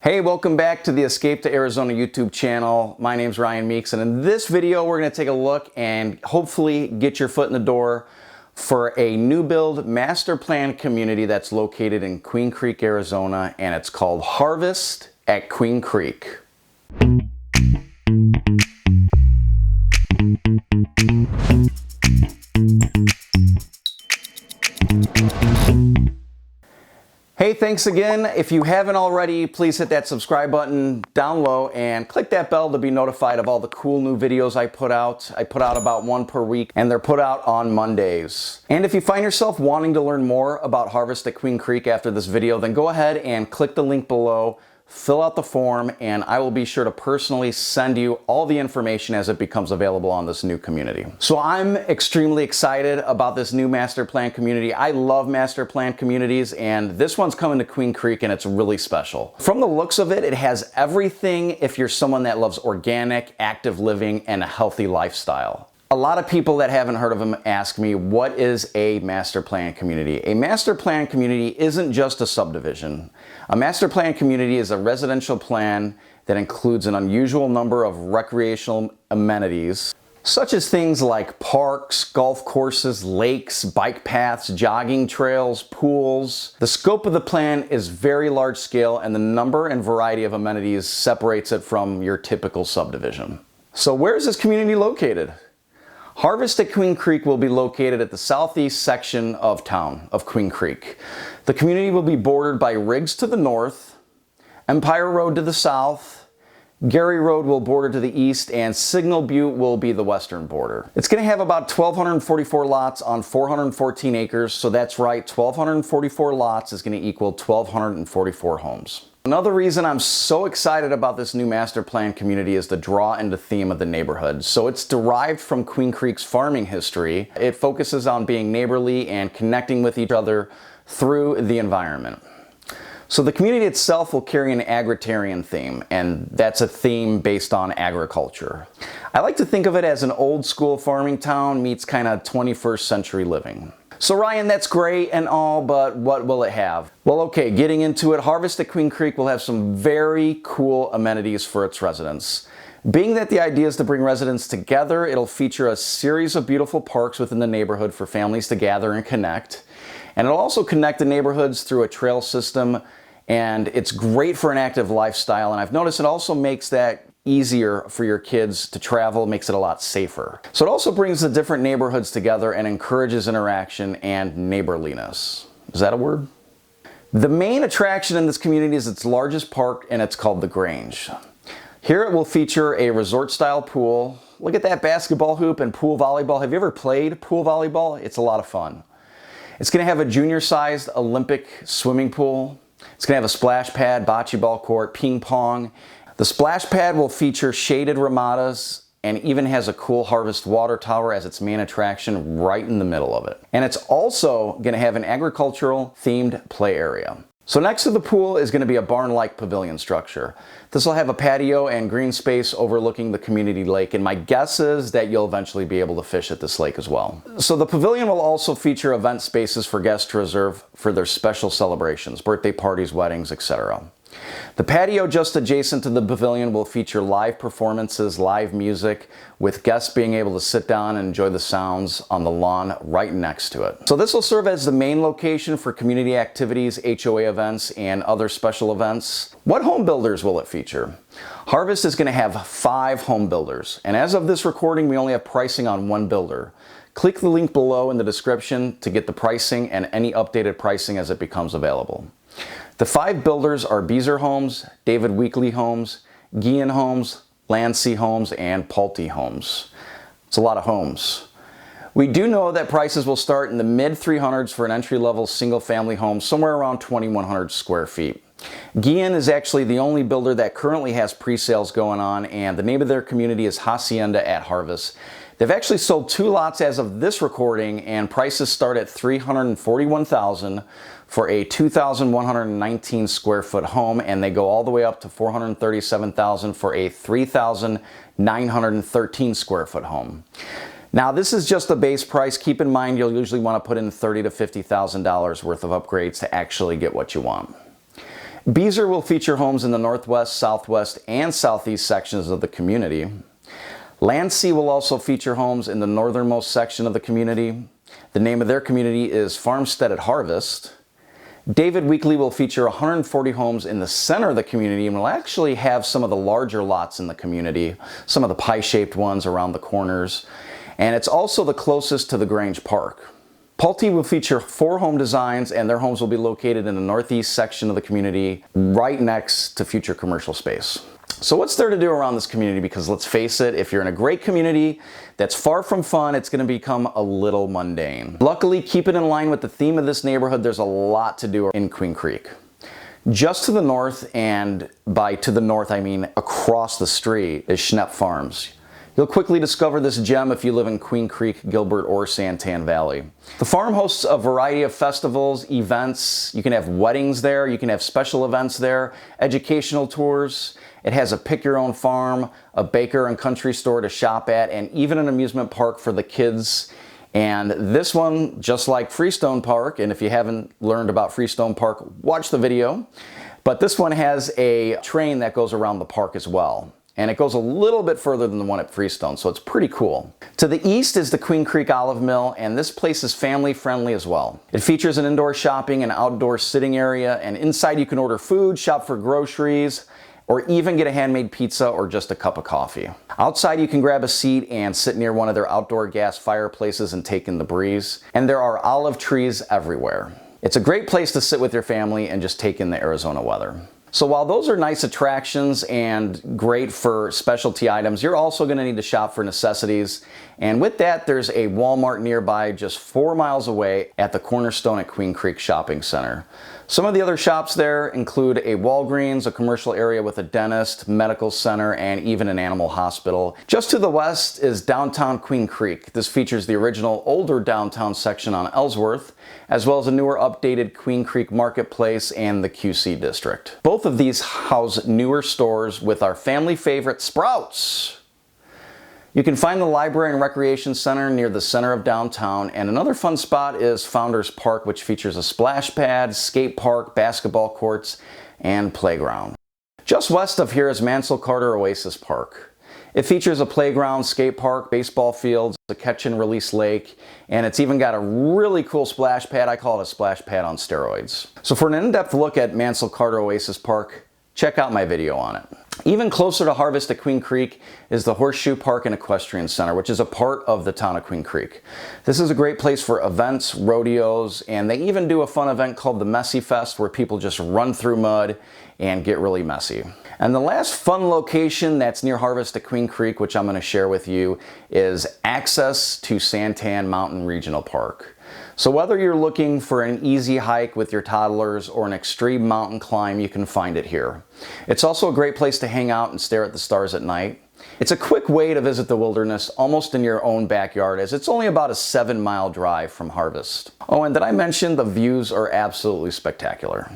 Hey, welcome back to the Escape to Arizona YouTube channel. My name's Ryan Meeks, and in this video we're going to take a look and hopefully get your foot in the door for a new build master plan community that's located in Queen Creek, Arizona, and it's called Harvest at Queen Creek. Hey, thanks again. If you haven't already, please hit that subscribe button down low and click that bell to be notified of all the cool new videos I put out. I put out about one per week, and they're put out on Mondays. And if you find yourself wanting to learn more about Harvest at Queen Creek after this video, then go ahead and click the link below, fill out the form, and I will be sure to personally send you all the information as it becomes available on this new community. So I'm extremely excited about this new master plan community. I love master plan communities, and this one's coming to Queen Creek, and it's really special. From the looks of it, it has everything if you're someone that loves organic, active living, and a healthy lifestyle. A lot of people that haven't heard of them ask me, what is a master plan community? A master plan community isn't just a subdivision. A master plan community is a residential plan that includes an unusual number of recreational amenities, such as things like parks, golf courses, lakes, bike paths, jogging trails, pools. The scope of the plan is very large scale, and the number and variety of amenities separates it from your typical subdivision. So where is this community located? Harvest at Queen Creek will be located at the southeast section of town of Queen Creek. The community will be bordered by Riggs to the north, Empire Road to the south, Gary Road will border to the east, and Signal Butte will be the western border. It's going to have about 1,244 lots on 414 acres, so that's right, 1,244 lots is going to equal 1,244 homes. Another reason I'm so excited about this new master plan community is the draw and the theme of the neighborhood. So it's derived from Queen Creek's farming history. It focuses on being neighborly and connecting with each other through the environment. So the community itself will carry an agritarian theme, and that's a theme based on agriculture. I like to think of it as an old school farming town meets kind of 21st century living. So Ryan, that's great and all, but what will it have? Well, okay, getting into it, Harvest at Queen Creek will have some very cool amenities for its residents. Being that the idea is to bring residents together, it'll feature a series of beautiful parks within the neighborhood for families to gather and connect. And it'll also connect the neighborhoods through a trail system, and it's great for an active lifestyle. And I've noticed it also makes that easier for your kids to travel, makes it a lot safer. So it also brings the different neighborhoods together and encourages interaction and neighborliness. Is that a word? The main attraction in this community is its largest park, and it's called the Grange. Here it will feature a resort style pool. Look at that basketball hoop and pool volleyball. Have you ever played pool volleyball? It's a lot of fun. It's going to have a junior sized Olympic swimming pool. It's going to have a splash pad, bocce ball court, ping pong. The splash pad will feature shaded ramadas and even has a cool Harvest water tower as its main attraction right in the middle of it. And it's also going to have an agricultural themed play area. So next to the pool is going to be a barn-like pavilion structure. This will have a patio and green space overlooking the community lake, and my guess is that you'll eventually be able to fish at this lake as well. So the pavilion will also feature event spaces for guests to reserve for their special celebrations, birthday parties, weddings, etc. The patio just adjacent to the pavilion will feature live performances, live music, with guests being able to sit down and enjoy the sounds on the lawn right next to it. So this will serve as the main location for community activities, HOA events, and other special events. What home builders will it feature? Harvest is going to have 5 home builders, and as of this recording, we only have pricing on one builder. Click the link below in the description to get the pricing and any updated pricing as it becomes available. The 5 builders are Beazer Homes, David Weekley Homes, Guillen Homes, Landsea Homes, and Pulte Homes. It's a lot of homes. We do know that prices will start in the mid-300s for an entry-level single-family home, somewhere around 2,100 square feet. Guillen is actually the only builder that currently has pre-sales going on, and the name of their community is Hacienda at Harvest. They've actually sold 2 lots as of this recording, and prices start at $341,000 for a 2,119 square foot home, and they go all the way up to $437,000 for a 3,913 square foot home. Now, this is just the base price. Keep in mind, you'll usually want to put in $30,000 to $50,000 worth of upgrades to actually get what you want. Beazer will feature homes in the northwest, southwest, and southeast sections of the community. Landsea will also feature homes in the northernmost section of the community. The name of their community is Farmstead at Harvest. David Weekley will feature 140 homes in the center of the community and will actually have some of the larger lots in the community, some of the pie-shaped ones around the corners. And it's also the closest to the Grange Park. Pulte will feature 4 home designs, and their homes will be located in the northeast section of the community, right next to future commercial space. So what's there to do around this community? Because let's face it, if you're in a great community that's far from fun, it's going to become a little mundane. Luckily, keep it in line with the theme of this neighborhood, there's a lot to do in Queen Creek. Just to the north, and by to the north I mean across the street, is Schnepp Farms. You'll quickly discover this gem if you live in Queen Creek, Gilbert, or Santan Valley. The farm hosts a variety of festivals, events. You can have weddings there, you can have special events there, educational tours. It has a pick-your-own-farm, a baker and country store to shop at, and even an amusement park for the kids. And this one, just like Freestone Park, and if you haven't learned about Freestone Park, watch the video. But this one has a train that goes around the park as well. And it goes a little bit further than the one at Freestone, so it's pretty cool. To the east is the Queen Creek Olive Mill, and this place is family friendly as well. It features an indoor shopping and outdoor sitting area, and inside you can order food, shop for groceries, or even get a handmade pizza or just a cup of coffee. Outside you can grab a seat and sit near one of their outdoor gas fireplaces and take in the breeze. And there are olive trees everywhere. It's a great place to sit with your family and just take in the Arizona weather. So while those are nice attractions and great for specialty items, you're also going to need to shop for necessities. And with that, there's a Walmart nearby just 4 miles away at the Cornerstone at Queen Creek Shopping Center. Some of the other shops there include a Walgreens, a commercial area with a dentist, medical center, and even an animal hospital. Just to the west is downtown Queen Creek. This features the original older downtown section on Ellsworth, as well as a newer updated Queen Creek Marketplace and the QC District. Both of these house newer stores with our family favorite Sprouts. You can find the Library and Recreation Center near the center of downtown, and another fun spot is Founders Park, which features a splash pad, skate park, basketball courts, and playground. Just west of here is Mansell Carter Oasis Park. It features a playground, skate park, baseball fields, a catch and release lake, and it's even got a really cool splash pad. I call it a splash pad on steroids. So for an in-depth look at Mansell Carter Oasis Park, check out my video on it. Even closer to Harvest at Queen Creek is the Horseshoe Park and Equestrian Center, which is a part of the town of Queen Creek. This is a great place for events, rodeos, and they even do a fun event called the Messy Fest where people just run through mud and get really messy. And the last fun location that's near Harvest at Queen Creek, which I'm going to share with you, is access to Santan Mountain Regional Park. So whether you're looking for an easy hike with your toddlers or an extreme mountain climb, you can find it here. It's also a great place to hang out and stare at the stars at night. It's a quick way to visit the wilderness almost in your own backyard, as it's only about a 7-mile drive from Harvest. Oh, and did I mention the views are absolutely spectacular?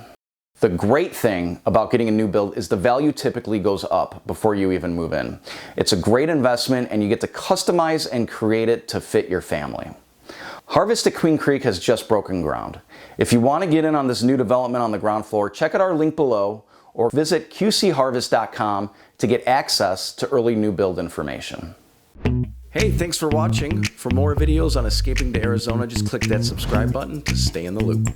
The great thing about getting a new build is the value typically goes up before you even move in. It's a great investment and you get to customize and create it to fit your family. Harvest at Queen Creek has just broken ground. If you want to get in on this new development on the ground floor, check out our link below or visit qcharvest.com to get access to early new build information. Hey, thanks for watching. For more videos on escaping to Arizona, just click that subscribe button to stay in the loop.